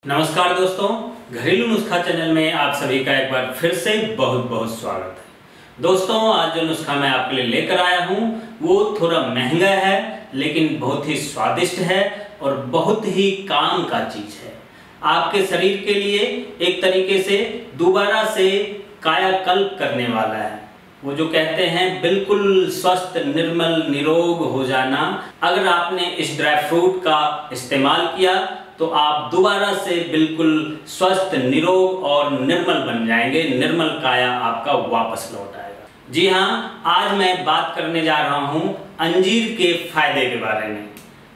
नमस्कार दोस्तों, घरेलू नुस्खा चैनल में आप सभी का एक बार फिर से बहुत बहुत स्वागत है। दोस्तों, आज जो नुस्खा मैं आपके लिए लेकर आया हूँ वो थोड़ा महंगा है लेकिन बहुत ही स्वादिष्ट है और बहुत ही काम का चीज है। आपके शरीर के लिए एक तरीके से दोबारा से कायाकल्प करने वाला है। वो जो कहते हैं बिल्कुल स्वस्थ, निर्मल, निरोग हो जाना। अगर आपने इस ड्राई फ्रूट का इस्तेमाल किया तो आप दोबारा से बिल्कुल स्वस्थ, निरोग और निर्मल बन जाएंगे। निर्मल काया आपका वापस लौट आएगा। जी हाँ, आज मैं बात करने जा रहा हूँ अंजीर के फायदे के बारे में।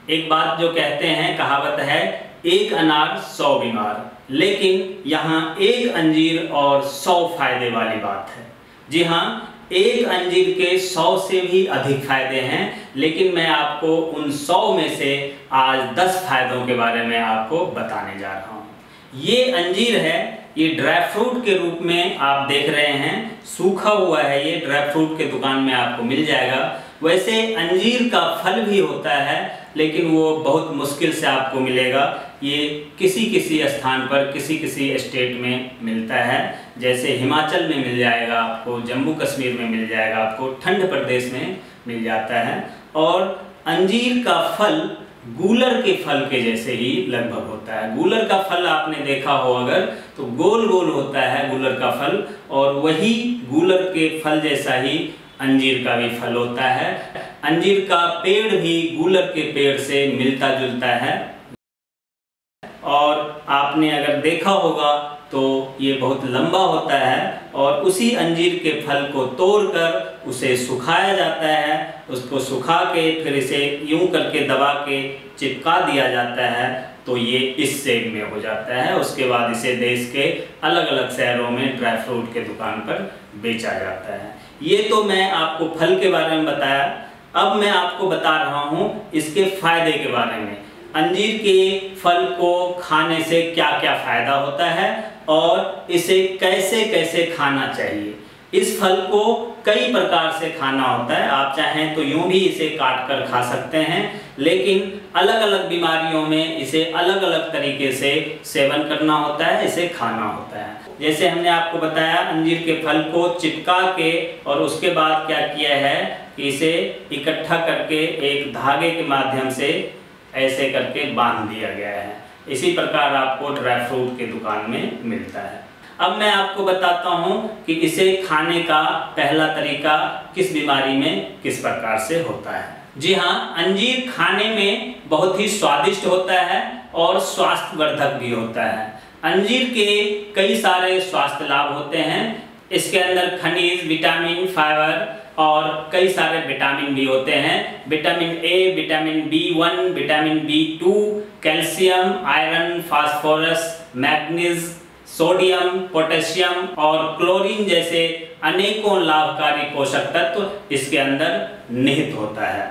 एक बात जो कहते हैं, कहावत है, एक अनार 100 बीमार, लेकिन यहाँ एक अंजीर और 100 फायदे वाली बात है। जी हाँ, एक अंजीर के 100 से भी अधिक फायदे हैं, लेकिन मैं आपको उन 100 में से आज 10 फायदों के बारे में आपको बताने जा रहा हूँ। ये अंजीर है, ये ड्राई फ्रूट के रूप में आप देख रहे हैं, सूखा हुआ है। ये ड्राई फ्रूट के दुकान में आपको मिल जाएगा। वैसे अंजीर का फल भी होता है, लेकिन वो बहुत मुश्किल से आपको मिलेगा। ये किसी किसी स्थान पर, किसी किसी स्टेट में मिलता है। जैसे हिमाचल में मिल जाएगा आपको, जम्मू कश्मीर में मिल जाएगा आपको, ठंड प्रदेश में मिल जाता है। और अंजीर का फल गूलर के फल के जैसे ही लगभग होता है। गूलर का फल आपने देखा हो अगर, तो गोल गोल होता है गूलर का फल, और वही गूलर के फल जैसा ही अंजीर का भी फल होता है। अंजीर का पेड़ भी गूलर के पेड़ से मिलता जुलता है। और आपने अगर देखा होगा तो ये बहुत लंबा होता है, और उसी अंजीर के फल को तोड़कर उसे सुखाया जाता है। उसको सुखा के फिर इसे यूं करके दबा के चिपका दिया जाता है, तो ये इस शेप में हो जाता है। उसके बाद इसे देश के अलग अलग शहरों में ड्राई फ्रूट के दुकान पर बेचा जाता है। ये तो मैं आपको फल के बारे में बताया। अब मैं आपको बता रहा हूँ इसके फायदे के बारे में। अंजीर के फल को खाने से क्या क्या फायदा होता है और इसे कैसे कैसे खाना चाहिए। इस फल को कई प्रकार से खाना होता है। आप चाहें तो यूं भी इसे काट कर खा सकते हैं, लेकिन अलग अलग बीमारियों में इसे अलग अलग तरीके से सेवन करना होता है, इसे खाना होता है। जैसे हमने आपको बताया, अंजीर के फल को चिपका के और उसके बाद क्या किया है कि इसे इकट्ठा करके एक धागे के माध्यम से ऐसे करके बांध दिया गया है। इसी प्रकार आपको ड्राई फ्रूट के दुकान में मिलता है। अब मैं आपको बताता हूँ कि इसे खाने का पहला तरीका किस बीमारी में किस प्रकार से होता है। जी हाँ, अंजीर खाने में बहुत ही स्वादिष्ट होता है और स्वास्थ्यवर्धक भी होता है। अंजीर के कई सारे स्वास्थ्य लाभ होते हैं। इसके अंदर खनिज, विटामिन, फाइबर और कई सारे विटामिन भी होते हैं। Vitamin A, vitamin B1, vitamin B2, calcium, iron, phosphorus, manganese, sodium, potassium और क्लोरीन जैसे अनेकों लाभकारी पोषक तत्व इसके अंदर निहित होता है।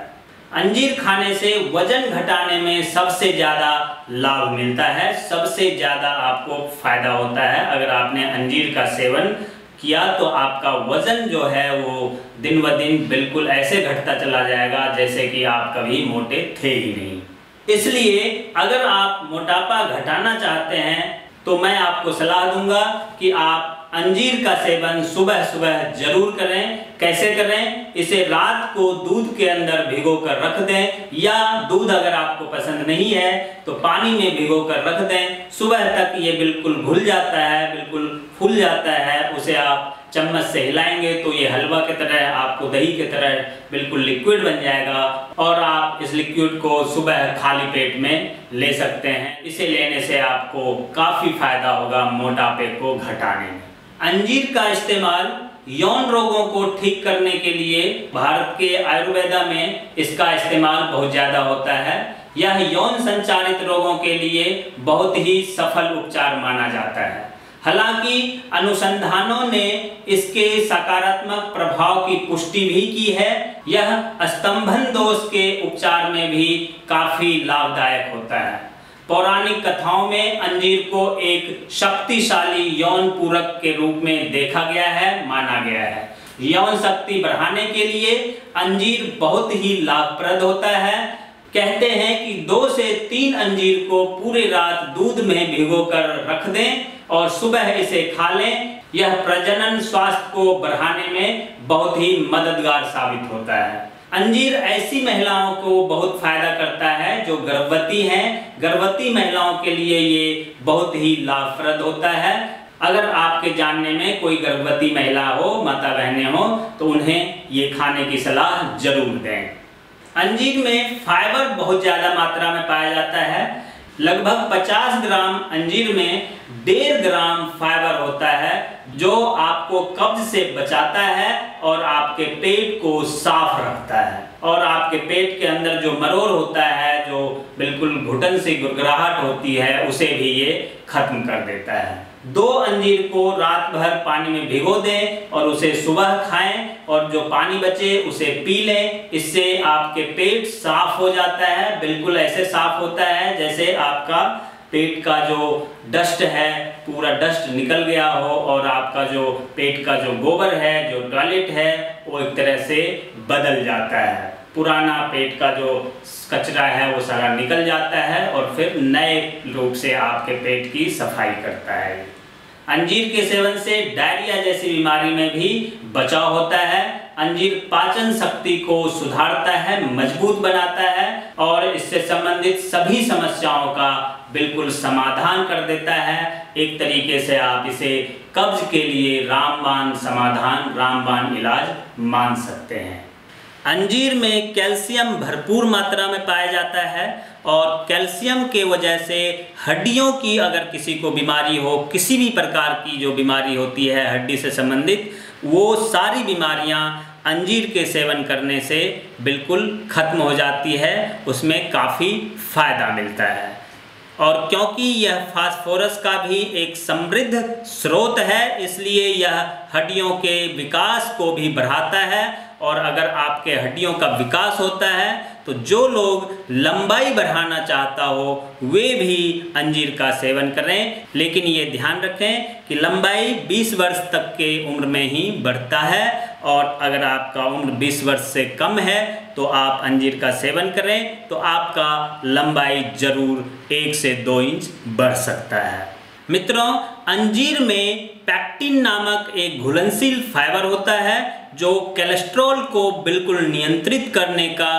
अंजीर खाने से वजन घटाने में सबसे ज्यादा लाभ मिलता है, सबसे ज्यादा आपको फायदा होता है। अगर आपने अंजीर का सेवन किया तो आपका वजन जो है वो दिन ब दिन बिल्कुल ऐसे घटता चला जाएगा जैसे कि आप कभी मोटे थे ही नहीं। इसलिए अगर आप मोटापा घटाना चाहते हैं तो मैं आपको सलाह दूंगा कि आप अंजीर का सेवन सुबह सुबह जरूर करें। कैसे करें? इसे रात को दूध के अंदर भिगो कर रख दें, या दूध अगर आपको पसंद नहीं है तो पानी में भिगो कर रख दें। सुबह तक ये बिल्कुल घुल जाता है, बिल्कुल फूल जाता है। उसे आप चम्मच से हिलाएंगे तो ये हलवा की तरह, आपको दही की तरह बिल्कुल लिक्विड बन जाएगा, और आप इस लिक्विड को सुबह खाली पेट में ले सकते हैं। इसे लेने से आपको काफी फायदा होगा मोटापे को घटाने में। अंजीर का इस्तेमाल यौन रोगों को ठीक करने के लिए भारत के आयुर्वेदा में इसका इस्तेमाल बहुत ज्यादा होता है। यह यौन संचारित रोगों के लिए बहुत ही सफल उपचार माना जाता है। हालांकि अनुसंधानों ने इसके सकारात्मक प्रभाव की पुष्टि भी की है। यह स्तंभन दोष के उपचार में भी काफी लाभदायक होता है। पौराणिक कथाओं में अंजीर को एक शक्तिशाली यौन पूरक के रूप में देखा गया है, माना गया है। यौन शक्ति बढ़ाने के लिए अंजीर बहुत ही लाभप्रद होता है। कहते हैं कि 2 से 3 अंजीर को पूरी रात दूध में भिगोकर रख दें और सुबह इसे खा लें। यह प्रजनन स्वास्थ्य को बढ़ाने में बहुत ही मददगार साबित होता है। अंजीर ऐसी महिलाओं को बहुत फायदा करता है जो गर्भवती हैं। गर्भवती महिलाओं के लिए ये बहुत ही लाभप्रद होता है। अगर आपके जानने में कोई गर्भवती महिला हो, माता बहनें हो, तो उन्हें ये खाने की सलाह जरूर दें। अंजीर में फाइबर बहुत ज़्यादा मात्रा में पाया जाता है। लगभग 50 ग्राम अंजीर में 1.5 ग्राम फाइबर होता है, जो आपको कब्ज से बचाता है और आपके पेट को साफ रखता है और आपके पेट के अंदर जो मरोड़ होता है, जो बिल्कुल घुटन से गुरगुराहट होती है, उसे भी ये खत्म कर देता है। 2 अंजीर को रात भर पानी में भिगो दें और उसे सुबह खाएं और जो पानी बचे उसे पी लें। इससे आपके पेट साफ हो जाता है, बिल्कुल ऐसे साफ होता है जैसे आपका पेट का जो डस्ट है, पूरा डस्ट निकल गया हो और आपका जो पेट का जो गोबर है, जो टॉयलेट है, वो एक तरह से बदल जाता है। पुराना पेट का जो कचरा है वो सारा निकल जाता है और फिर नए रूप से आपके पेट की सफाई करता है। अंजीर के सेवन से डायरिया जैसी बीमारी में भी बचाव होता है। अंजीर पाचन शक्ति को सुधारता है, मजबूत बनाता है और इससे संबंधित सभी समस्याओं का बिल्कुल समाधान कर देता है। एक तरीके से आप इसे कब्ज के लिए रामबाण समाधान, रामबाण इलाज मान सकते हैं। अंजीर में कैल्शियम भरपूर मात्रा में पाया जाता है और कैल्शियम के वजह से हड्डियों की अगर किसी को बीमारी हो, किसी भी प्रकार की जो बीमारी होती है हड्डी से संबंधित, वो सारी बीमारियां अंजीर के सेवन करने से बिल्कुल खत्म हो जाती है। उसमें काफ़ी फायदा मिलता है और क्योंकि यह फास्फोरस का भी एक समृद्ध स्रोत है, इसलिए यह हड्डियों के विकास को भी बढ़ाता है। और अगर आपके हड्डियों का विकास होता है तो जो लोग लंबाई बढ़ाना चाहता हो वे भी अंजीर का सेवन करें। लेकिन ये ध्यान रखें कि लंबाई 20 वर्ष तक के उम्र में ही बढ़ता है और अगर आपका उम्र 20 वर्ष से कम है तो आप अंजीर का सेवन करें तो आपका लंबाई जरूर 1 से 2 इंच बढ़ सकता है। मित्रों, अंजीर में पैक्टिन नामक एक घुलनशील फाइबर होता है जो कोलेस्ट्रॉल को बिल्कुल नियंत्रित करने का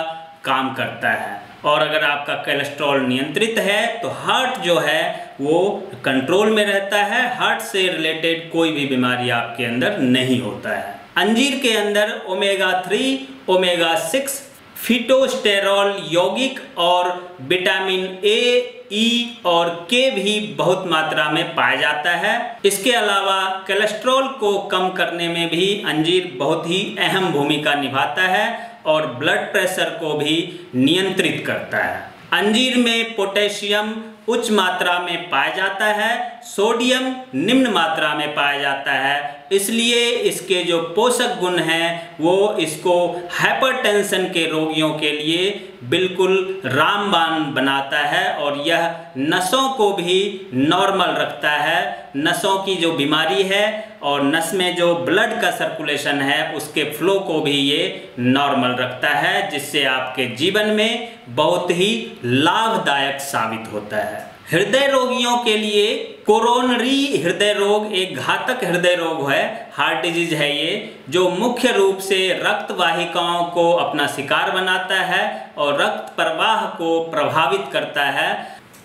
काम करता है और अगर आपका कोलेस्ट्रॉल नियंत्रित है तो हार्ट जो है वो कंट्रोल में रहता है। हार्ट से रिलेटेड कोई भी बीमारी आपके अंदर नहीं होता है। अंजीर के अंदर ओमेगा 3, ओमेगा 6, फिटोस्टेरॉल, यौगिक और विटामिन ए, ई और के भी बहुत मात्रा में पाया जाता है। इसके अलावा कोलेस्ट्रॉल को कम करने में भी अंजीर बहुत ही अहम भूमिका निभाता है और ब्लड प्रेशर को भी नियंत्रित करता है। अंजीर में पोटेशियम उच्च मात्रा में पाया जाता है, सोडियम निम्न मात्रा में पाया जाता है, इसलिए इसके जो पोषक गुण हैं वो इसको हाइपरटेंशन के रोगियों के लिए बिल्कुल रामबाण बनाता है और यह नसों को भी नॉर्मल रखता है। नसों की जो बीमारी है और नस में जो ब्लड का सर्कुलेशन है उसके फ्लो को भी ये नॉर्मल रखता है, जिससे आपके जीवन में बहुत ही लाभदायक साबित होता है। हृदय रोगियों के लिए कोरोनरी हृदय रोग एक घातक हृदय रोग है, हार्ट डिजीज है ये, जो मुख्य रूप से रक्त वाहिकाओं को अपना शिकार बनाता है और रक्त प्रवाह को प्रभावित करता है।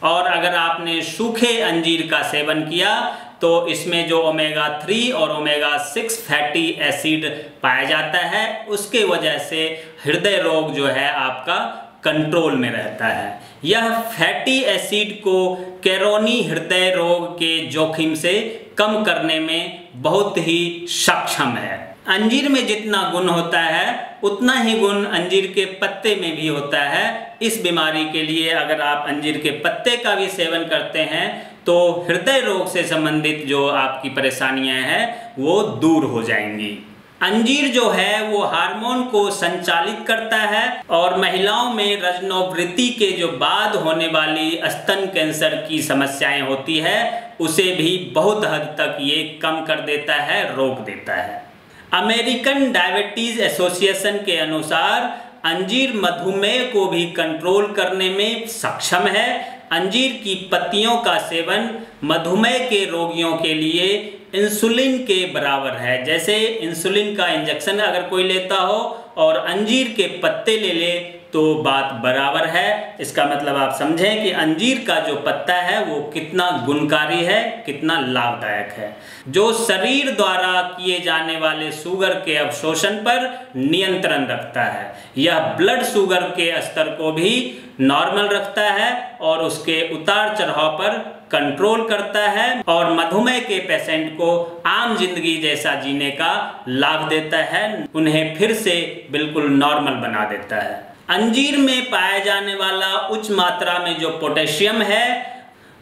और अगर आपने सूखे अंजीर का सेवन किया तो इसमें जो ओमेगा 3 और ओमेगा 6 फैटी एसिड पाया जाता है, उसके वजह से हृदय रोग जो है आपका कंट्रोल में रहता है। यह फैटी एसिड को कैरोनी हृदय रोग के जोखिम से कम करने में बहुत ही सक्षम है। अंजीर में जितना गुण होता है उतना ही गुण अंजीर के पत्ते में भी होता है। इस बीमारी के लिए अगर आप अंजीर के पत्ते का भी सेवन करते हैं तो हृदय रोग से संबंधित जो आपकी परेशानियां हैं वो दूर हो जाएंगी। अंजीर जो है वो हार्मोन को संचालित करता है और महिलाओं में रजनोवृत्ति के जो बाद होने वाली स्तन कैंसर की समस्याएं होती है उसे भी बहुत हद तक ये कम कर देता है, रोक देता है। अमेरिकन डायबिटीज एसोसिएशन के अनुसार अंजीर मधुमेह को भी कंट्रोल करने में सक्षम है। अंजीर की पत्तियों का सेवन मधुमेह के रोगियों के लिए इंसुलिन के बराबर है। जैसे इंसुलिन का इंजेक्शन अगर कोई लेता हो और अंजीर के पत्ते ले ले तो बात बराबर है। इसका मतलब आप समझें कि अंजीर का जो पत्ता है वो कितना गुणकारी है, कितना लाभदायक है, जो शरीर द्वारा किए जाने वाले शुगर के अवशोषण पर नियंत्रण रखता है। यह ब्लड शुगर के स्तर को भी नॉर्मल रखता है और उसके उतार चढ़ाव पर कंट्रोल करता है और मधुमेह के पेशेंट को आम जिंदगी जैसा जीने का लाभ देता है, उन्हें फिर से बिल्कुल नॉर्मल बना देता है। अंजीर में पाया जाने वाला उच्च मात्रा में जो पोटेशियम है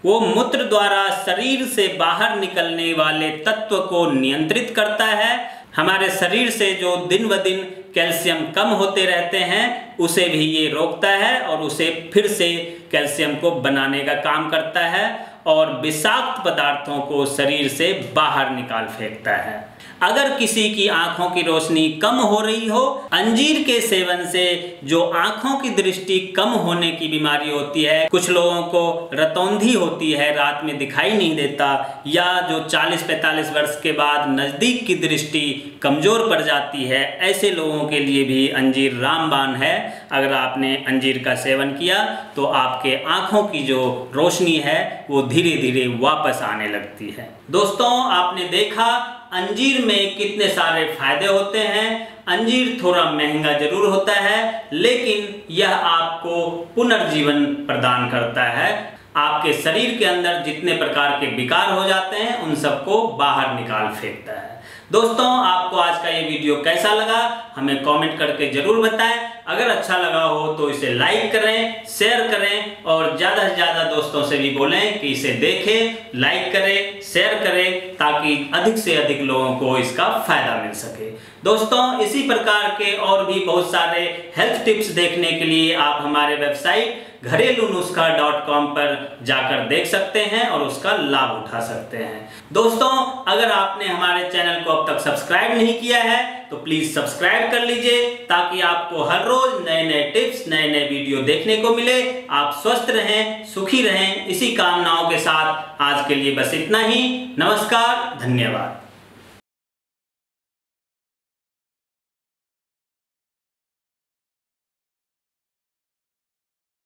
वो मूत्र द्वारा शरीर से बाहर निकलने वाले तत्व को नियंत्रित करता है। हमारे शरीर से जो दिन ब दिन कैल्शियम कम होते रहते हैं उसे भी ये रोकता है और उसे फिर से कैल्शियम को बनाने का काम करता है और विषाक्त पदार्थों को शरीर से बाहर निकाल फेंकता है। अगर किसी की आंखों की रोशनी कम हो रही हो, अंजीर के सेवन से जो आंखों की दृष्टि कम होने की बीमारी होती है, कुछ लोगों को रतौंधी होती है, रात में दिखाई नहीं देता, या जो 40-45 वर्ष के बाद नज़दीक की दृष्टि कमज़ोर पड़ जाती है, ऐसे लोगों के लिए भी अंजीर रामबाण है। अगर आपने अंजीर का सेवन किया तो आपके आंखों की जो रोशनी है वो धीरे धीरे वापस आने लगती है। दोस्तों, आपने देखा अंजीर में कितने सारे फायदे होते हैं। अंजीर थोड़ा महंगा जरूर होता है, लेकिन यह आपको पुनर्जीवन प्रदान करता है। आपके शरीर के अंदर जितने प्रकार के विकार हो जाते हैं उन सबको बाहर निकाल फेंकता है। दोस्तों, आपको आज का ये वीडियो कैसा लगा हमें कमेंट करके जरूर बताएं। अगर अच्छा लगा हो तो इसे लाइक करें, शेयर करें और ज़्यादा से ज़्यादा दोस्तों से भी बोलें कि इसे देखें, लाइक करें, शेयर करें, ताकि अधिक से अधिक लोगों को इसका फायदा मिल सके। दोस्तों, इसी प्रकार के और भी बहुत सारे हेल्थ टिप्स देखने के लिए आप हमारे वेबसाइट घरेलूनुस्खा.com पर जाकर देख सकते हैं और उसका लाभ उठा सकते हैं। दोस्तों, अगर आपने हमारे चैनल को अब तक सब्सक्राइब नहीं किया है तो प्लीज सब्सक्राइब कर लीजिए, ताकि आपको हर रोज नए नए टिप्स, नए नए वीडियो देखने को मिले। आप स्वस्थ रहें, सुखी रहें, इसी कामनाओं के साथ आज के लिए बस इतना ही। नमस्कार, धन्यवाद।